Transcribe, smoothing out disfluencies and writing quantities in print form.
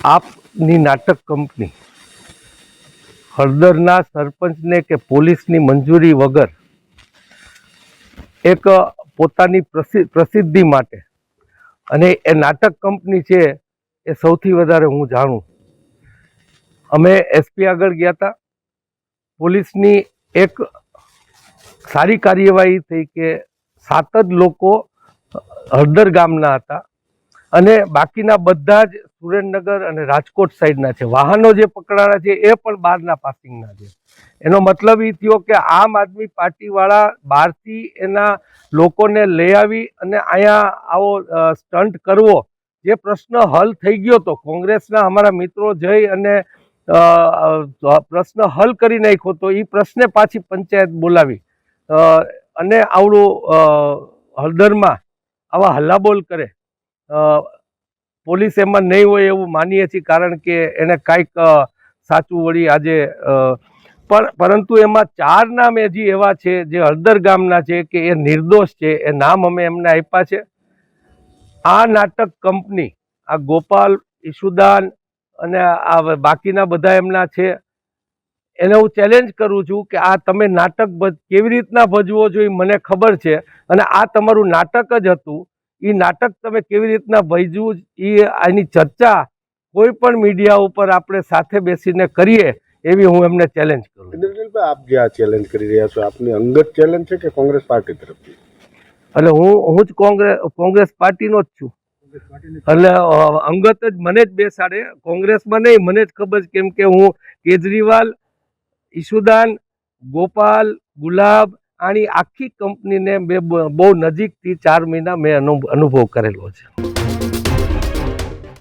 આપની નાટક કંપની હળદરના સરપંચને કે પોલીસની મંજૂરી વગર એક પોતાની પ્રસિદ્ધિ માટે, અને એ નાટક કંપની છે એ સૌથી વધારે હું જાણું. અમે એસપી આગળ ગયા હતા. પોલીસની એક સારી કાર્યવાહી થઈ કે 7 જ લોકો હળદર ગામના હતા અને બાકીના બધા જ સુરેન્દ્રનગર અને રાજકોટ સાઈડના છે. વાહનો જે પકડાણા છે એ પણ બહારના પાસિંગના છે. એનો મતલબ એ થયો કે આમ આદમી પાર્ટીવાળા બહારથી એના લોકોને લઈ આવી અને અહીંયા આવો સ્ટન્ટ કરવો, જે પ્રશ્ન હલ થઈ ગયો હતો. કોંગ્રેસના અમારા મિત્રો જઈ અને પ્રશ્ન હલ કરી નાખ્યો તો એ પ્રશ્ને પાછી પંચાયત બોલાવી અને આવડું હળદરમાં આવા હલ્લાબોલ કરે. પોલીસ એમાં નહીં હોય એવું માનીએ છીએ, કારણ કે એને કાંઈક સાચું વળી આજે પરંતુ એમાં 4 નામ હજી એવા છે જે હળદર ગામના છે કે એ નિર્દોષ છે. એ નામ અમે એમને આપ્યા છે. આ નાટક કંપની, આ ગોપાલ, ઈશુદાન અને આ બાકીના બધા એમના છે, એને હું ચેલેન્જ કરું છું કે આ તમે નાટક કેવી રીતના ભજવો છો એ મને ખબર છે, અને આ તમારું નાટક જ હતું. એ નાટક તમે કેવી રીતના ભજવું એની ચર્ચા કોઈ પણ મીડિયા ઉપર આપણે સાથે બેસીને કરીએ એવી હું એમને ચેલેન્જ કરું. ઇન્દ્રનીલભાઈ, આપ જે આ ચેલેન્જ કરી રહ્યા છો, આપની અંગત ચેલેન્જ છે કે કોંગ્રેસ પાર્ટી તરફથી? એટલે હું જ કોંગ્રેસ પાર્ટીનો જ છું. એટલે અંગત જ મને જ બેસાડે, કોંગ્રેસમાં નહીં. મને જ ખબર છે, કેમ કે હું કેજરીવાલ, ઈશુદાન, ગોપાલ, ગુલાબ આની આખી કંપનીને મેં બહુ નજીકથી 4 મહિના મેં અનુભવ કરેલો છે.